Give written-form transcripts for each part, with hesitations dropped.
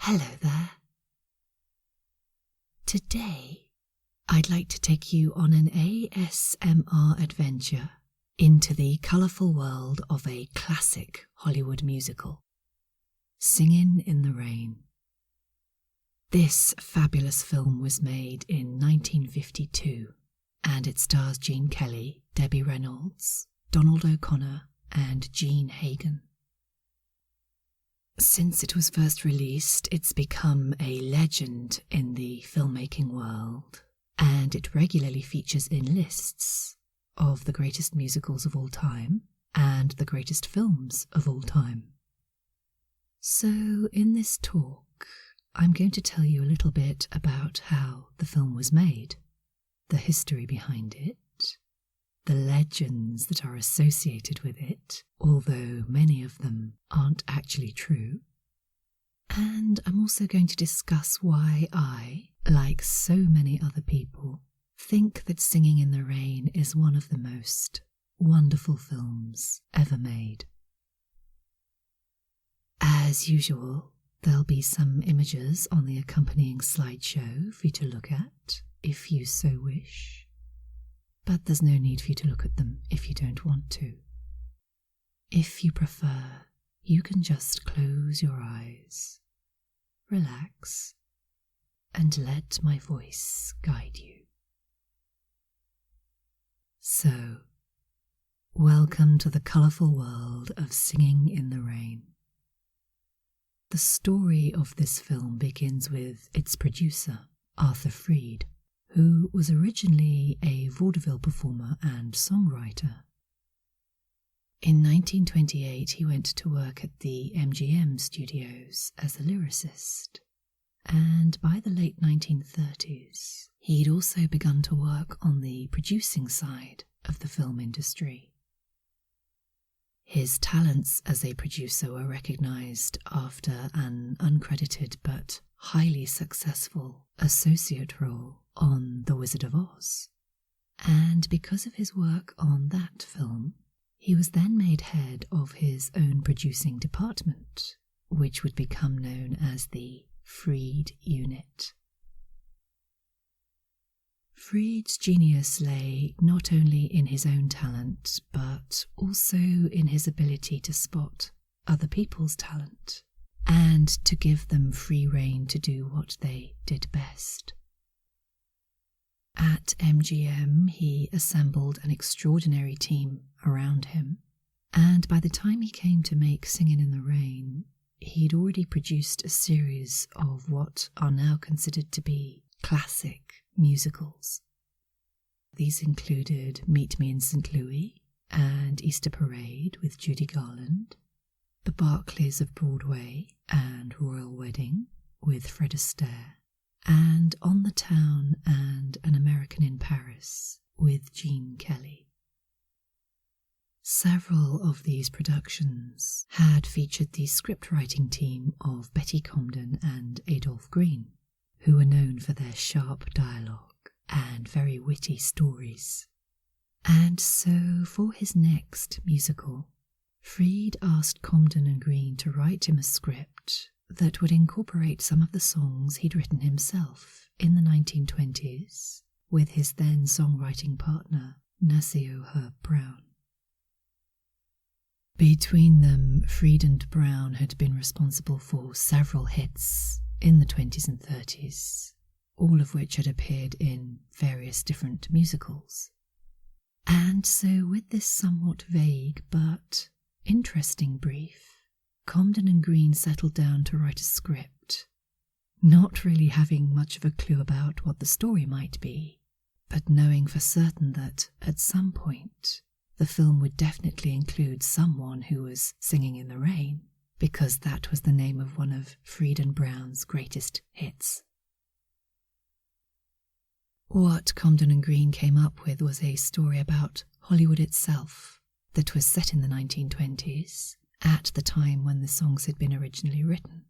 Hello there. Today, I'd like to take you on an ASMR adventure into the colourful world of a classic Hollywood musical, Singin' in the Rain. This fabulous film was made in 1952, and it stars Gene Kelly, Debbie Reynolds, Donald O'Connor, and Gene Hagen. Since it was first released, it's become a legend in the filmmaking world, and it regularly features in lists of the greatest musicals of all time and the greatest films of all time. So in this talk, I'm going to tell you a little bit about how the film was made, the history behind it, the legends that are associated with it, although many of them aren't actually true. And I'm also going to discuss why I, like so many other people, think that Singin' in the Rain is one of the most wonderful films ever made. As usual, there'll be some images on the accompanying slideshow for you to look at, if you so wish. But there's no need for you to look at them if you don't want to. If you prefer, you can just close your eyes, relax, and let my voice guide you. So, welcome to the colourful world of Singin' in the Rain. The story of this film begins with its producer, Arthur Freed, who was originally a vaudeville performer and songwriter. In 1928, he went to work at the MGM studios as a lyricist, and by the late 1930s, he'd also begun to work on the producing side of the film industry. His talents as a producer were recognised after an uncredited but highly successful associate role on The Wizard of Oz, and because of his work on that film, he was then made head of his own producing department, which would become known as the Freed Unit. Freed's genius lay not only in his own talent, but also in his ability to spot other people's talent and to give them free rein to do what they did best. At MGM, he assembled an extraordinary team around him, and by the time he came to make Singin' in the Rain, he'd already produced a series of what are now considered to be classic musicals. These included Meet Me in St. Louis and Easter Parade with Judy Garland, The Barclays of Broadway and Royal Wedding with Fred Astaire, and On the Town and An American in Paris with Gene Kelly. Several of these productions had featured the script-writing team of Betty Comden and Adolph Green, who were known for their sharp dialogue and very witty stories. And so, for his next musical, Freed asked Comden and Green to write him a script that would incorporate some of the songs he'd written himself in the 1920s with his then songwriting partner, Nassio Herb Brown. Between them, Freed and Brown had been responsible for several hits in the 20s and 30s, all of which had appeared in various different musicals. And so with this somewhat vague but interesting brief, Comden and Green settled down to write a script, not really having much of a clue about what the story might be, but knowing for certain that at some point the film would definitely include someone who was singing in the rain, because that was the name of one of Freed and Brown's greatest hits. What Comden and Green came up with was a story about Hollywood itself that was set in the 1920s, at the time when the songs had been originally written.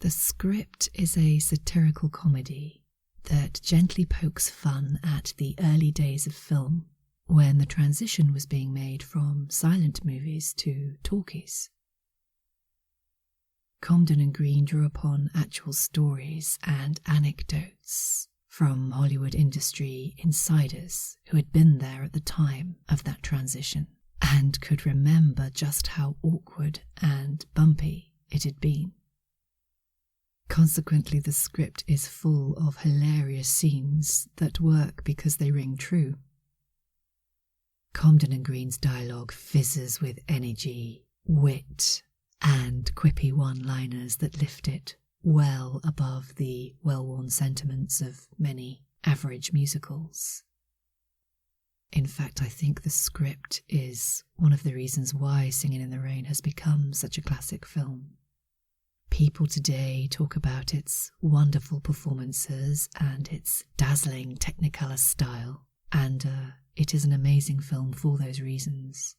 The script is a satirical comedy that gently pokes fun at the early days of film, when the transition was being made from silent movies to talkies. Comden and Green drew upon actual stories and anecdotes from Hollywood industry insiders who had been there at the time of that transition and could remember just how awkward and bumpy it had been. Consequently, the script is full of hilarious scenes that work because they ring true. Comden and Green's dialogue fizzes with energy, wit, and quippy one-liners that lift it well above the well-worn sentiments of many average musicals. In fact, I think the script is one of the reasons why Singin' in the Rain has become such a classic film. People today talk about its wonderful performances and its dazzling Technicolor style, and it is an amazing film for those reasons.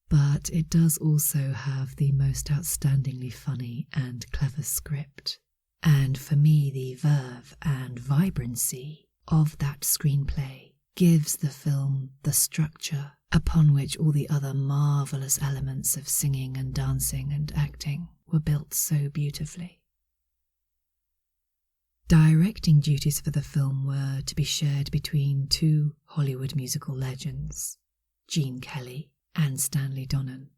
But it does also have the most outstandingly funny and clever script. And for me, the verve and vibrancy of that screenplay gives the film the structure upon which all the other marvellous elements of singing and dancing and acting were built so beautifully. Directing duties for the film were to be shared between two Hollywood musical legends, Gene Kelly and Stanley Donen.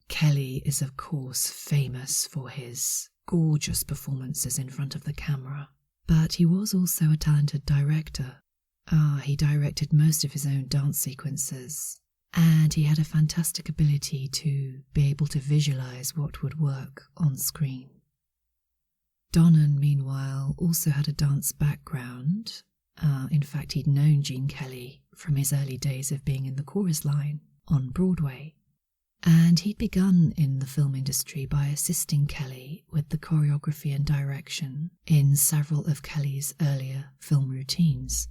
Kelly is of course famous for his gorgeous performances in front of the camera, but he was also a talented director. He directed most of his own dance sequences, and he had a fantastic ability to be able to visualize what would work on screen. Donen, meanwhile, also had a dance background. In fact, he'd known Gene Kelly from his early days of being in the chorus line on Broadway, and he'd begun in the film industry by assisting Kelly with the choreography and direction in several of Kelly's earlier film routines,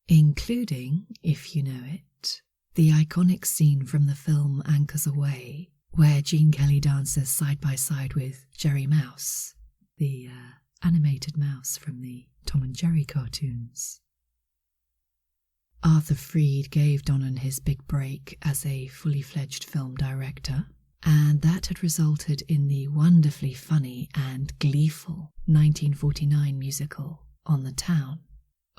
including, if you know it, the iconic scene from the film Anchors Aweigh, where Gene Kelly dances side by side with Jerry Mouse, the animated mouse from the Tom and Jerry cartoons. Arthur Freed gave Donen his big break as a fully fledged film director, and that had resulted in the wonderfully funny and gleeful 1949 musical On the Town,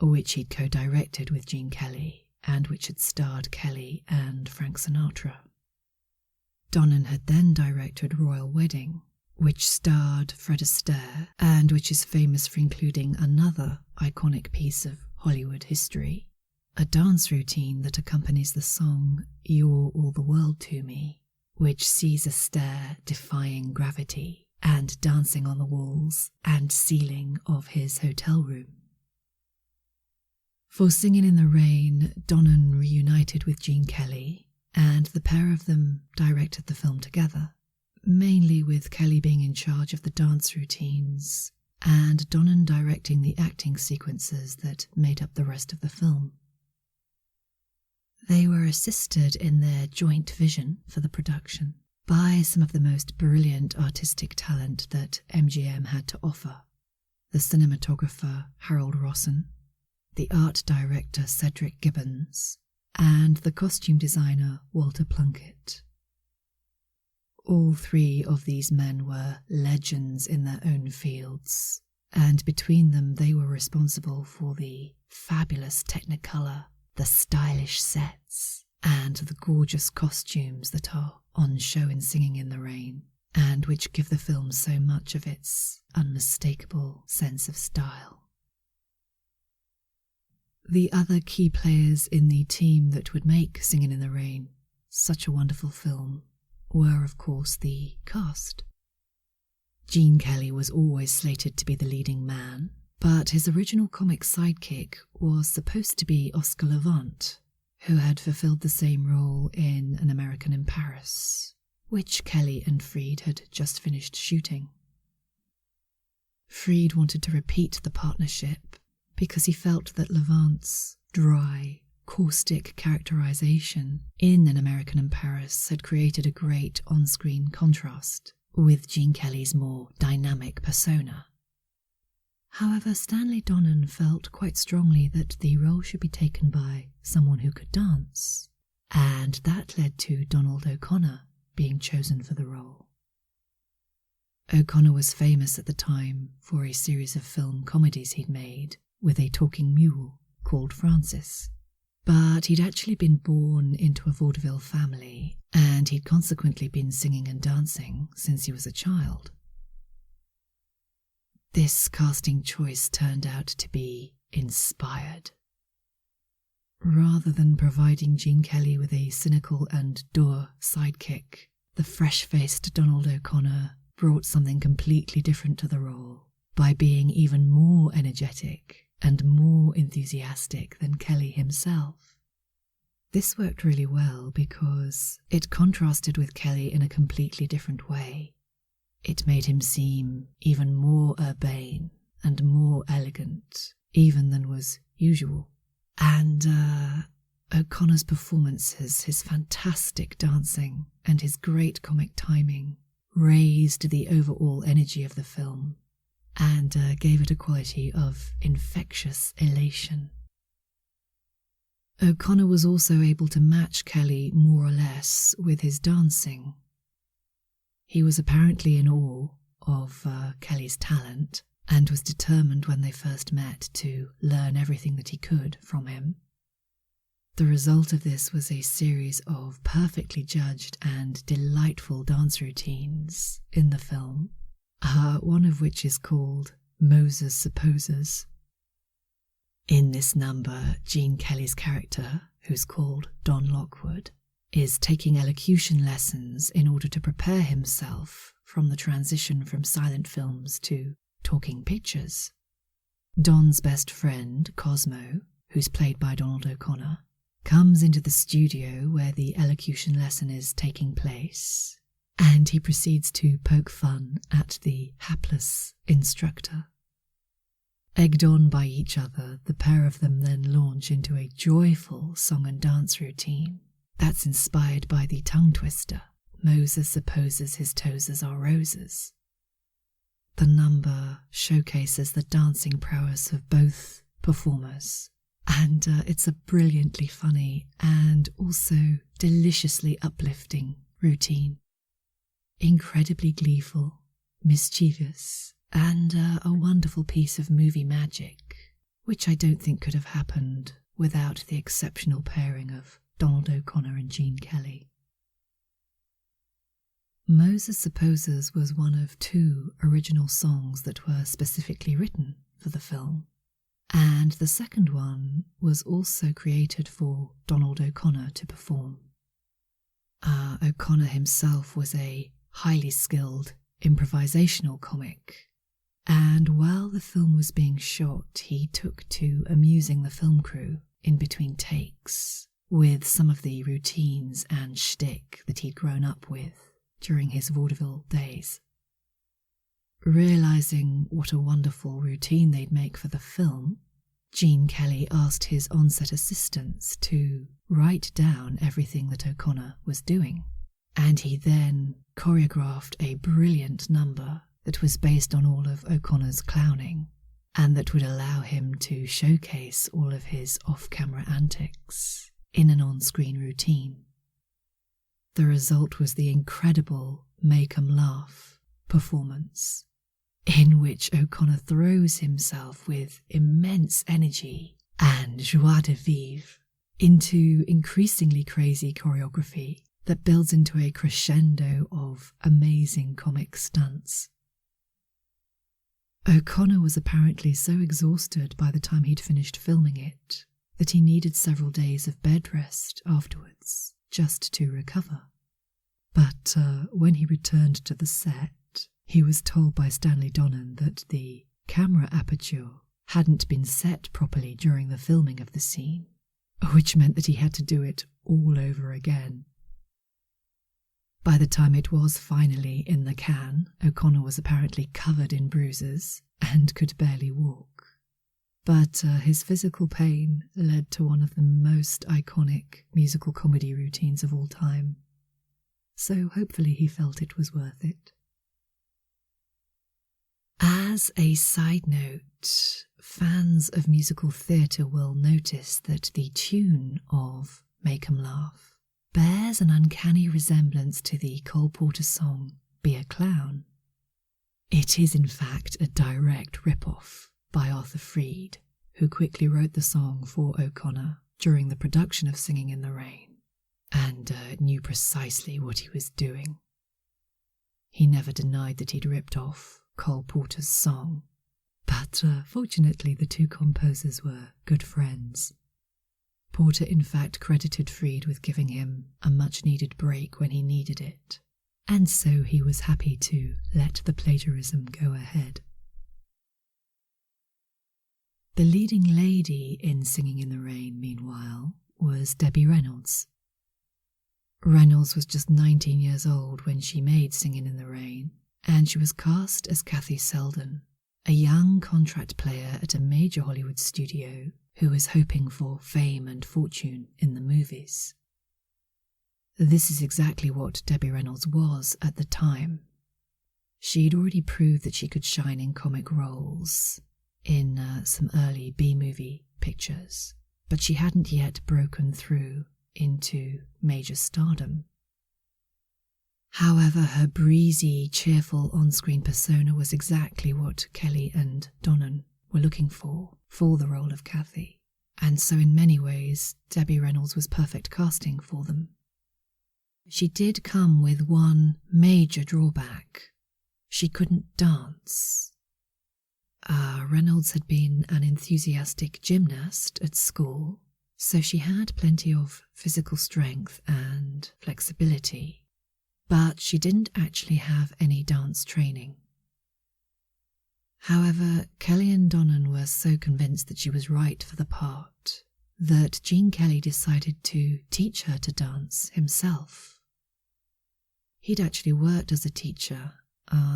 which he'd co-directed with Gene Kelly and which had starred Kelly and Frank Sinatra. Donen had then directed Royal Wedding, which starred Fred Astaire and which is famous for including another iconic piece of Hollywood history, a dance routine that accompanies the song You're All the World to Me, which sees Astaire defying gravity and dancing on the walls and ceiling of his hotel room. For Singin' in the Rain, Donen reunited with Gene Kelly, and the pair of them directed the film together, mainly with Kelly being in charge of the dance routines and Donen directing the acting sequences that made up the rest of the film. They were assisted in their joint vision for the production by some of the most brilliant artistic talent that MGM had to offer: the cinematographer Harold Rosson, the art director Cedric Gibbons, and the costume designer Walter Plunkett. All three of these men were legends in their own fields, and between them they were responsible for the fabulous Technicolor, the stylish sets, and the gorgeous costumes that are on show in Singin' in the Rain, and which give the film so much of its unmistakable sense of style. The other key players in the team that would make Singin' in the Rain such a wonderful film were, of course, the cast. Gene Kelly was always slated to be the leading man, but his original comic sidekick was supposed to be Oscar Levant, who had fulfilled the same role in An American in Paris, which Kelly and Freed had just finished shooting. Freed wanted to repeat the partnership because he felt that Levant's dry, caustic characterization in An American in Paris had created a great on-screen contrast with Gene Kelly's more dynamic persona. However, Stanley Donen felt quite strongly that the role should be taken by someone who could dance, and that led to Donald O'Connor being chosen for the role. O'Connor was famous at the time for a series of film comedies he'd made with a talking mule called Francis. But he'd actually been born into a vaudeville family, and he'd consequently been singing and dancing since he was a child. This casting choice turned out to be inspired. Rather than providing Gene Kelly with a cynical and dour sidekick, the fresh-faced Donald O'Connor brought something completely different to the role by being even more energetic and more enthusiastic than Kelly himself. This worked really well because it contrasted with Kelly in a completely different way. It made him seem even more urbane and more elegant, even than was usual. And O'Connor's performances, his fantastic dancing, and his great comic timing raised the overall energy of the film and gave it a quality of infectious elation. O'Connor was also able to match Kelly more or less with his dancing. He was apparently in awe of Kelly's talent and was determined when they first met to learn everything that he could from him. The result of this was a series of perfectly judged and delightful dance routines in the film, one of which is called Moses Supposes. In this number, Gene Kelly's character, who's called Don Lockwood, is taking elocution lessons in order to prepare himself from the transition from silent films to talking pictures. Don's best friend, Cosmo, who's played by Donald O'Connor, comes into the studio where the elocution lesson is taking place, and he proceeds to poke fun at the hapless instructor. Egged on by each other, the pair of them then launch into a joyful song and dance routine that's inspired by the tongue twister, Moses Supposes His Toes Are Roses. The number showcases the dancing prowess of both performers, and it's a brilliantly funny and also deliciously uplifting routine. Incredibly gleeful, mischievous, and a wonderful piece of movie magic, which I don't think could have happened without the exceptional pairing of Donald O'Connor and Gene Kelly. Moses Supposes was one of 2 original songs that were specifically written for the film, and the second one was also created for Donald O'Connor to perform. O'Connor himself was a highly skilled improvisational comic, and while the film was being shot, he took to amusing the film crew in between takes with some of the routines and shtick that he'd grown up with during his vaudeville days. Realising what a wonderful routine they'd make for the film, Gene Kelly asked his on-set assistants to write down everything that O'Connor was doing, and he then choreographed a brilliant number that was based on all of O'Connor's clowning, and that would allow him to showcase all of his off-camera antics in an on-screen routine. The result was the incredible Make 'Em Laugh performance, in which O'Connor throws himself with immense energy and joie de vivre into increasingly crazy choreography that builds into a crescendo of amazing comic stunts. O'Connor was apparently so exhausted by the time he'd finished filming it that he needed several days of bed rest afterwards just to recover. But when he returned to the set, he was told by Stanley Donen that the camera aperture hadn't been set properly during the filming of the scene, which meant that he had to do it all over again. By the time it was finally in the can, O'Connor was apparently covered in bruises and could barely walk. But his physical pain led to one of the most iconic musical comedy routines of all time. So hopefully he felt it was worth it. As a side note, fans of musical theatre will notice that the tune of Make 'Em Laugh bears an uncanny resemblance to the Cole Porter song Be a Clown. It is in fact a direct rip-off by Arthur Freed, who quickly wrote the song for O'Connor during the production of Singing in the Rain, and knew precisely what he was doing. He never denied that he'd ripped off Cole Porter's song, but fortunately the two composers were good friends. Porter in fact credited Freed with giving him a much-needed break when he needed it, and so he was happy to let the plagiarism go ahead. The leading lady in Singing in the Rain, meanwhile, was Debbie Reynolds. Reynolds was just 19 years old when she made Singin' in the Rain, and she was cast as Kathy Selden, a young contract player at a major Hollywood studio who was hoping for fame and fortune in the movies. This is exactly what Debbie Reynolds was at the time. She'd already proved that she could shine in comic roles in some early B-movie pictures, but she hadn't yet broken through into major stardom. However, her breezy, cheerful on-screen persona was exactly what Kelly and Donen were looking for the role of Kathy, and so in many ways Debbie Reynolds was perfect casting for them. She did come with one major drawback. She couldn't dance. Reynolds had been an enthusiastic gymnast at school, so she had plenty of physical strength and flexibility, but she didn't actually have any dance training. However, Kelly and Donen were so convinced that she was right for the part that Gene Kelly decided to teach her to dance himself. He'd actually worked as a teacher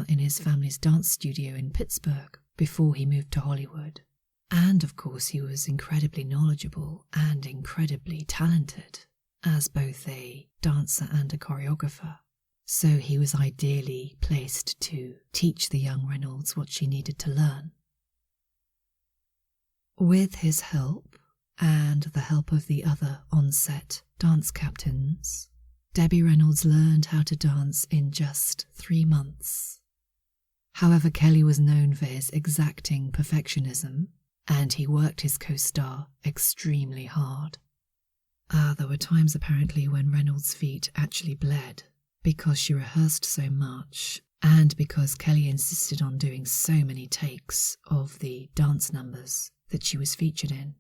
in his family's dance studio in Pittsburgh before he moved to Hollywood. And of course he was incredibly knowledgeable and incredibly talented as both a dancer and a choreographer. So he was ideally placed to teach the young Reynolds what she needed to learn. With his help, and the help of the other on-set dance captains, Debbie Reynolds learned how to dance in just 3 months. However, Kelly was known for his exacting perfectionism, and he worked his co-star extremely hard. There were times apparently when Reynolds' feet actually bled because she rehearsed so much and because Kelly insisted on doing so many takes of the dance numbers that she was featured in.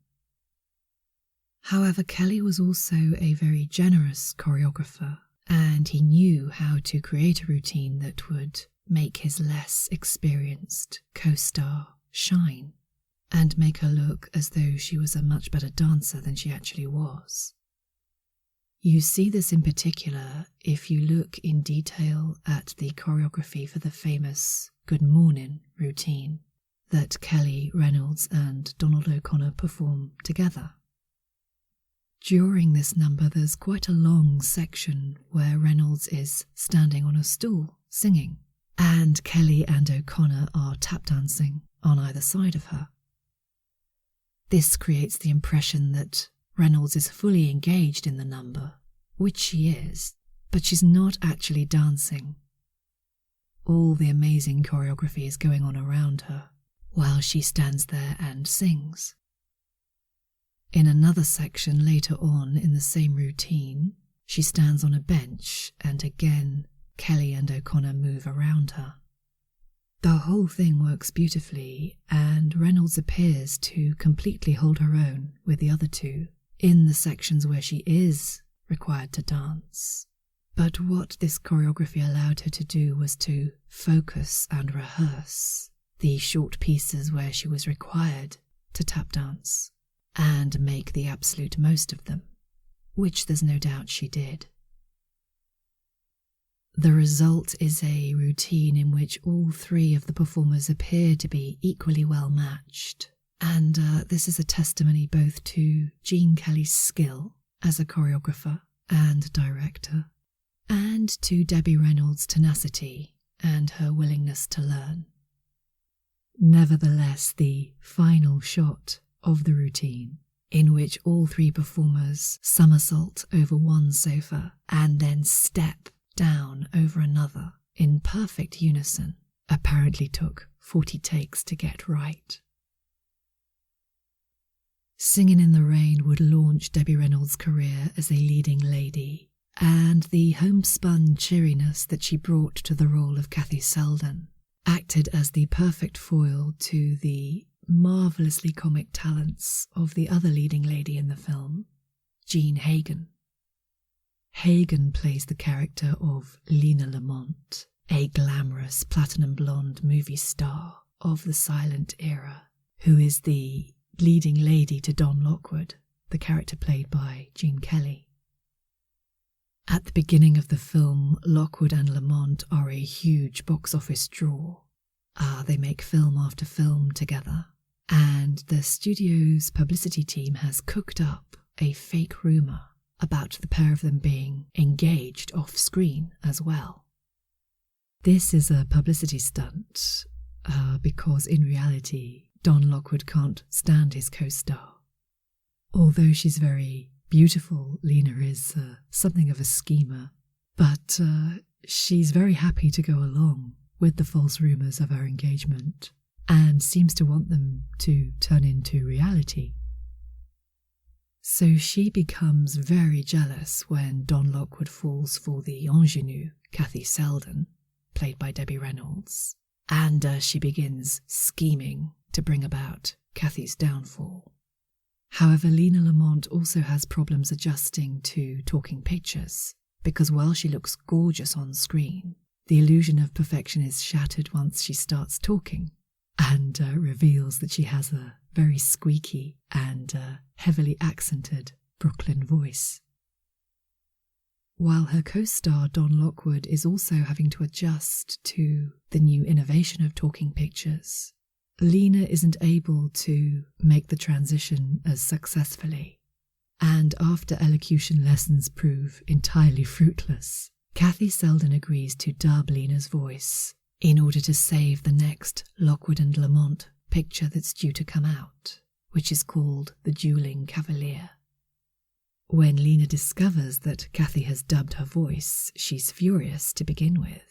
However, Kelly was also a very generous choreographer, and he knew how to create a routine that would make his less experienced co-star shine and make her look as though she was a much better dancer than she actually was. You see this in particular if you look in detail at the choreography for the famous Good Morning routine that Kelly, Reynolds and Donald O'Connor perform together. During this number there's quite a long section where Reynolds is standing on a stool singing, and Kelly and O'Connor are tap dancing on either side of her. This creates the impression that Reynolds is fully engaged in the number, which she is, but she's not actually dancing. All the amazing choreography is going on around her, while she stands there and sings. In another section later on in the same routine, she stands on a bench and again Kelly and O'Connor move around her. The whole thing works beautifully, and Reynolds appears to completely hold her own with the other two in the sections where she is required to dance. But what this choreography allowed her to do was to focus and rehearse the short pieces where she was required to tap dance and make the absolute most of them, which there's no doubt she did. The result is a routine in which all 3 of the performers appear to be equally well matched, and this is a testimony both to Gene Kelly's skill as a choreographer and director, and to Debbie Reynolds' tenacity and her willingness to learn. Nevertheless, the final shot of the routine, in which all 3 performers somersault over one sofa and then step down over another in perfect unison, apparently took 40 takes to get right. Singin' in the Rain would launch Debbie Reynolds' career as a leading lady, and the homespun cheeriness that she brought to the role of Kathy Selden acted as the perfect foil to the marvellously comic talents of the other leading lady in the film, Jean Hagen. Hagen plays the character of Lena Lamont, a glamorous platinum blonde movie star of the silent era, who is the leading lady to Don Lockwood, the character played by Gene Kelly. At the beginning of the film, Lockwood and Lamont are a huge box office draw. They make film after film together, and the studio's publicity team has cooked up a fake rumour about the pair of them being engaged off-screen as well. This is a publicity stunt because in reality, Don Lockwood can't stand his co-star. Although she's very beautiful, Lena is something of a schemer, but she's very happy to go along with the false rumours of her engagement and seems to want them to turn into reality. So she becomes very jealous when Don Lockwood falls for the ingenue, Kathy Selden, played by Debbie Reynolds, and she begins scheming to bring about Kathy's downfall. However, Lena Lamont also has problems adjusting to talking pictures, because while she looks gorgeous on screen, the illusion of perfection is shattered once she starts talking, and reveals that she has a very squeaky and heavily accented Brooklyn voice. While her co-star Don Lockwood is also having to adjust to the new innovation of talking pictures, Lena isn't able to make the transition as successfully, and after elocution lessons prove entirely fruitless, Kathy Selden agrees to dub Lena's voice in order to save the next Lockwood and Lamont picture that's due to come out, which is called The Dueling Cavalier. When Lena discovers that Kathy has dubbed her voice, she's furious to begin with.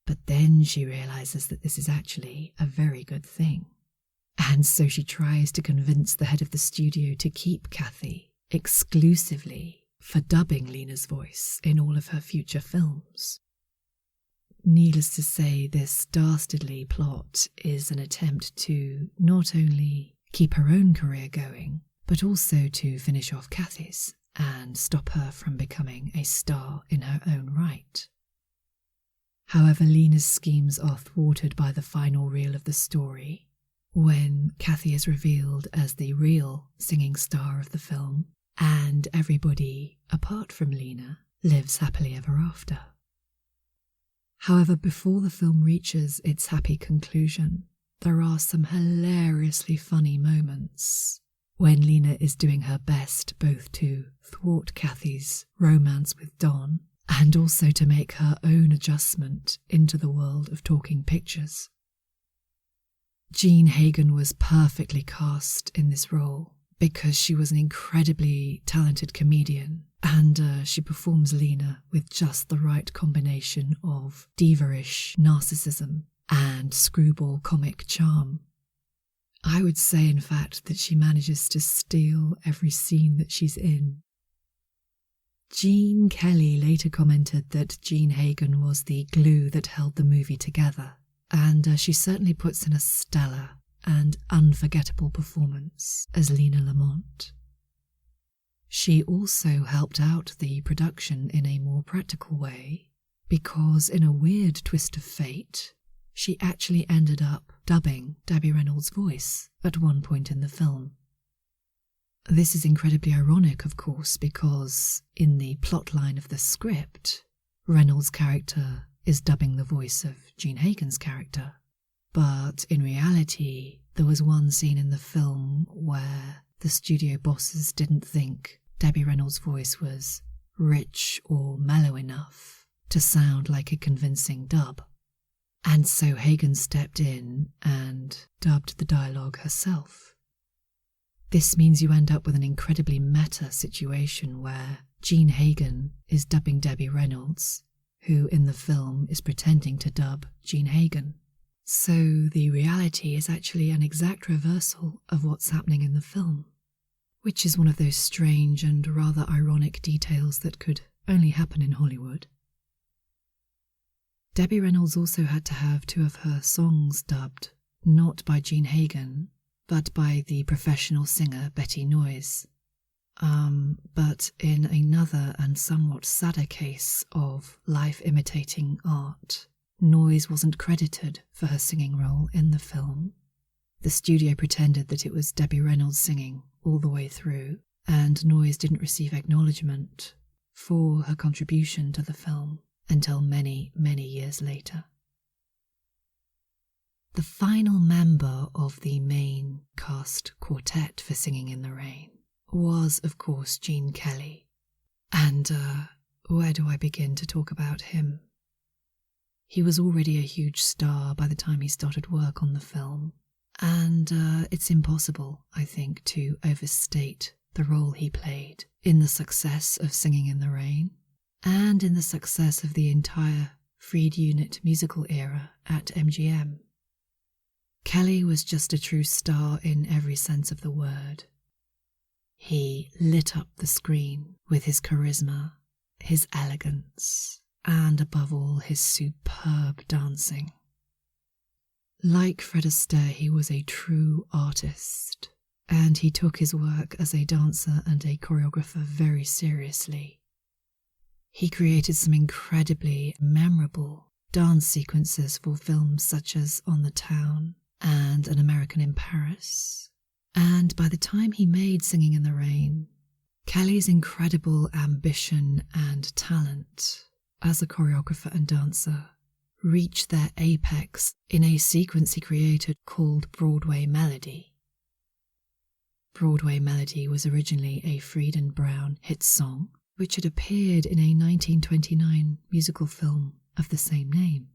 But then she realises that this is actually a very good thing. And so she tries to convince the head of the studio to keep Kathy exclusively for dubbing Lena's voice in all of her future films. Needless to say, this dastardly plot is an attempt to not only keep her own career going, but also to finish off Kathy's and stop her from becoming a star in her own right. However, Lena's schemes are thwarted by the final reel of the story, when Kathy is revealed as the real singing star of the film, and everybody, apart from Lena, lives happily ever after. However, before the film reaches its happy conclusion, there are some hilariously funny moments when Lena is doing her best both to thwart Kathy's romance with Don and also to make her own adjustment into the world of talking pictures. Jean Hagen was perfectly cast in this role because she was an incredibly talented comedian, and she performs Lena with just the right combination of diva-ish narcissism and screwball comic charm. I would say, in fact, that she manages to steal every scene that she's in. Gene Kelly later commented that Jean Hagen was the glue that held the movie together, and she certainly puts in a stellar and unforgettable performance as Lena Lamont. She also helped out the production in a more practical way, because in a weird twist of fate, she actually ended up dubbing Debbie Reynolds' voice at one point in the film. This is incredibly ironic, of course, because in the plotline of the script, Reynolds' character is dubbing the voice of Jean Hagen's character. But in reality, there was one scene in the film where the studio bosses didn't think Debbie Reynolds' voice was rich or mellow enough to sound like a convincing dub. And so Hagen stepped in and dubbed the dialogue herself. This means you end up with an incredibly meta situation where Jean Hagen is dubbing Debbie Reynolds, who in the film is pretending to dub Jean Hagen. So the reality is actually an exact reversal of what's happening in the film, which is one of those strange and rather ironic details that could only happen in Hollywood. Debbie Reynolds also had to have 2 of her songs dubbed, not by Gene Hagen, but by the professional singer Betty Noyes. But in another and somewhat sadder case of life imitating art, Noyes wasn't credited for her singing role in the film. The studio pretended that it was Debbie Reynolds singing all the way through, and Noyes didn't receive acknowledgement for her contribution to the film until many, many years later. The final member of the main cast quartet for Singin In The Rain was, of course, Gene Kelly. And where do I begin to talk about him? He was already a huge star by the time he started work on the film, and it's impossible, I think, to overstate the role he played in the success of Singin In The Rain and in the success of the entire Freed Unit musical era at MGM. Kelly was just a true star in every sense of the word. He lit up the screen with his charisma, his elegance, and above all, his superb dancing. Like Fred Astaire, he was a true artist, and he took his work as a dancer and a choreographer very seriously. He created some incredibly memorable dance sequences for films such as On the Town and An American in Paris. And by the time he made Singin In The Rain, Kelly's incredible ambition and talent as a choreographer and dancer reached their apex in a sequence he created called Broadway Melody. Broadway Melody was originally a Freed and Brown hit song, which had appeared in a 1929 musical film of the same name.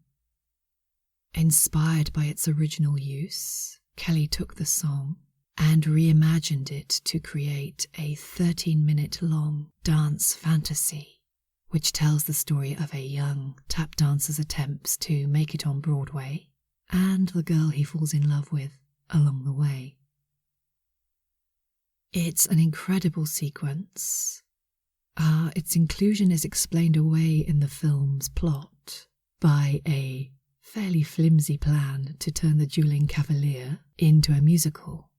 Inspired by its original use, Kelly took the song and reimagined it to create a 13-minute-long dance fantasy, which tells the story of a young tap dancer's attempts to make it on Broadway and the girl he falls in love with along the way. It's an incredible sequence. Its inclusion is explained away in the film's plot by a fairly flimsy plan to turn the dueling cavalier into a musical.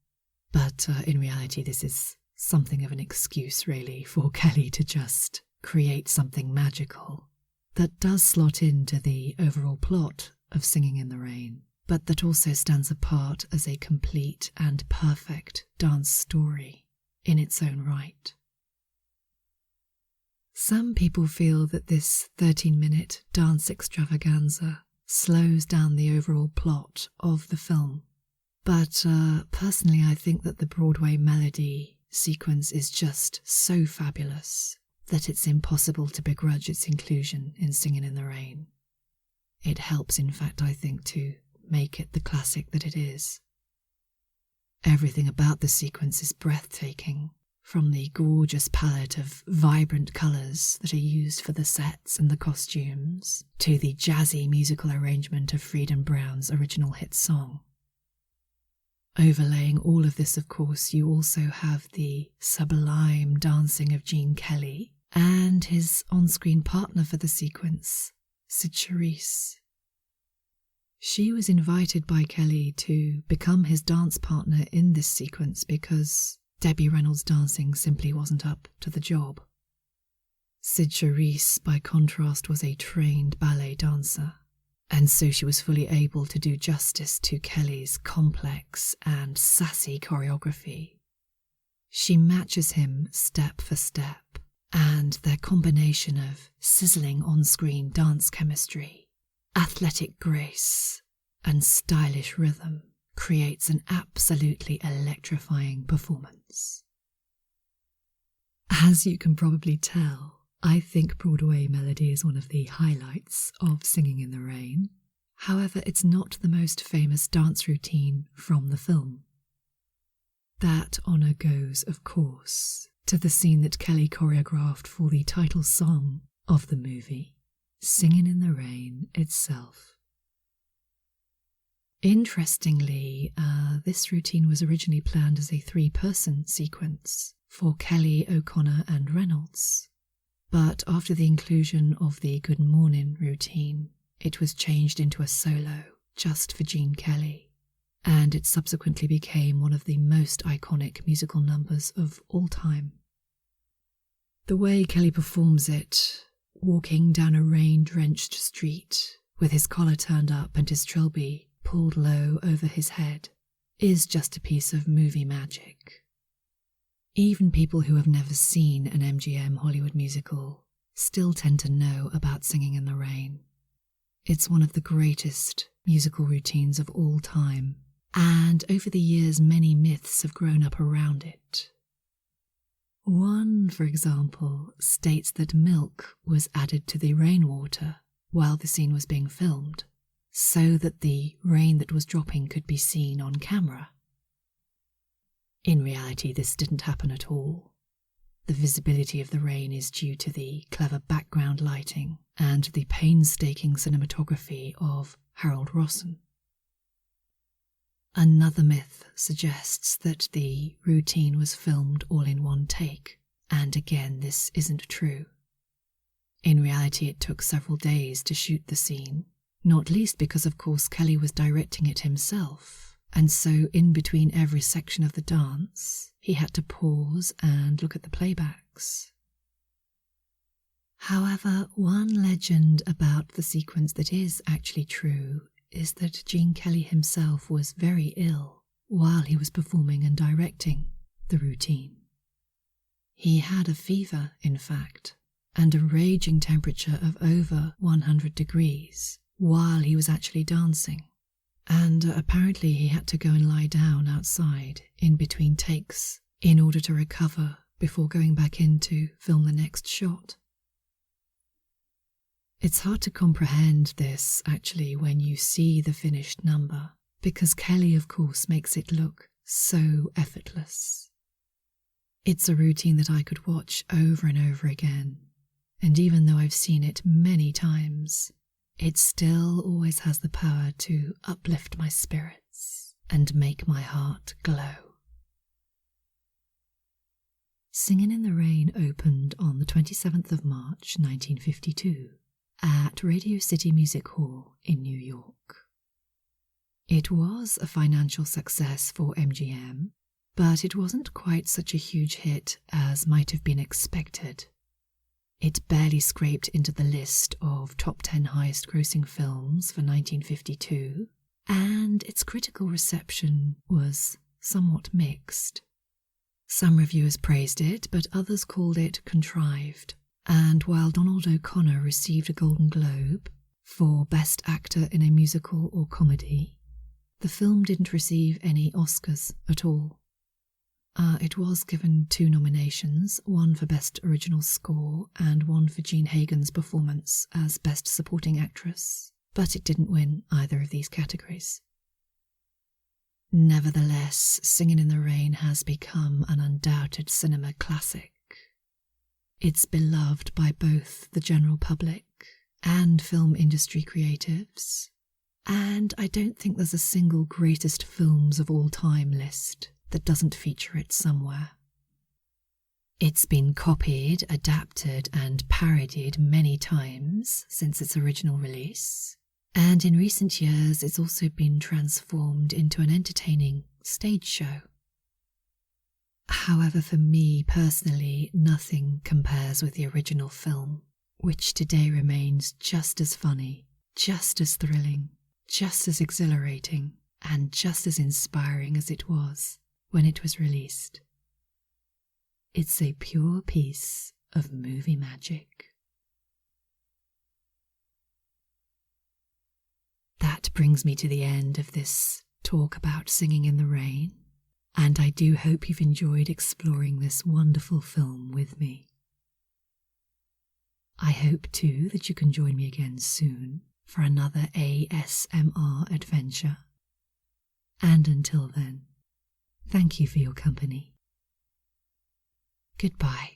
But in reality, this is something of an excuse, really, for Kelly to just create something magical that does slot into the overall plot of Singin In The Rain, but that also stands apart as a complete and perfect dance story in its own right. Some people feel that this 13-minute dance extravaganza slows down the overall plot of the film. But personally, I think that the Broadway Melody sequence is just so fabulous that it's impossible to begrudge its inclusion in Singin In The Rain. It helps, in fact, I think, to make it the classic that it is. Everything about the sequence is breathtaking, from the gorgeous palette of vibrant colours that are used for the sets and the costumes, to the jazzy musical arrangement of Freed and Brown's original hit song. Overlaying all of this, of course, you also have the sublime dancing of Gene Kelly and his on-screen partner for the sequence, Sid Charisse. She was invited by Kelly to become his dance partner in this sequence because Debbie Reynolds' dancing simply wasn't up to the job. Sid Charisse, by contrast, was a trained ballet dancer, and so she was fully able to do justice to Kelly's complex and sassy choreography. She matches him step for step, and their combination of sizzling on-screen dance chemistry, athletic grace, and stylish rhythm creates an absolutely electrifying performance. As you can probably tell, I think Broadway Melody is one of the highlights of Singin In The Rain. However, it's not the most famous dance routine from the film. That honour goes, of course, to the scene that Kelly choreographed for the title song of the movie, Singin In The Rain itself. Interestingly, this routine was originally planned as a 3-person sequence for Kelly, O'Connor and Reynolds. But after the inclusion of the Good Morning routine, it was changed into a solo just for Gene Kelly, and it subsequently became one of the most iconic musical numbers of all time. The way Kelly performs it, walking down a rain-drenched street with his collar turned up and his trilby pulled low over his head, is just a piece of movie magic. Even people who have never seen an MGM Hollywood musical still tend to know about Singing in the Rain. It's one of the greatest musical routines of all time, and over the years many myths have grown up around it. One, for example, states that milk was added to the rainwater while the scene was being filmed, so that the rain that was dropping could be seen on camera. In reality, this didn't happen at all. The visibility of the rain is due to the clever background lighting and the painstaking cinematography of Harold Rossen. Another myth suggests that the routine was filmed all in one take, and again, this isn't true. In reality, it took several days to shoot the scene, not least because, of course, Kelly was directing it himself, and so in between every section of the dance, he had to pause and look at the playbacks. However, one legend about the sequence that is actually true is that Gene Kelly himself was very ill while he was performing and directing the routine. He had a fever, in fact, and a raging temperature of over 100 degrees while he was actually dancing, and apparently he had to go and lie down outside in between takes in order to recover before going back in to film the next shot. It's hard to comprehend this, actually, when you see the finished number, because Kelly, of course, makes it look so effortless. It's a routine that I could watch over and over again, and even though I've seen it many times, it still always has the power to uplift my spirits and make my heart glow. Singin' in the Rain opened on the 27th of March 1952 at Radio City Music Hall in New York. It was a financial success for MGM, but it wasn't quite such a huge hit as might have been expected. It barely scraped into the list of top 10 highest grossing films for 1952, and its critical reception was somewhat mixed. Some reviewers praised it, but others called it contrived, and while Donald O'Connor received a Golden Globe for Best Actor in a Musical or Comedy, the film didn't receive any Oscars at all. It was given 2 nominations, one for Best Original Score and one for Jean Hagen's performance as Best Supporting Actress, but it didn't win either of these categories. Nevertheless, Singin' in the Rain has become an undoubted cinema classic. It's beloved by both the general public and film industry creatives, and I don't think there's a single greatest films of all time list that doesn't feature it somewhere. It's been copied, adapted, and parodied many times since its original release, and in recent years it's also been transformed into an entertaining stage show. However, for me personally, nothing compares with the original film, which today remains just as funny, just as thrilling, just as exhilarating, and just as inspiring as it was when it was released. It's a pure piece of movie magic. That brings me to the end of this talk about Singing in the Rain, and I do hope you've enjoyed exploring this wonderful film with me. I hope too that you can join me again soon for another ASMR adventure. And until then, thank you for your company. Goodbye.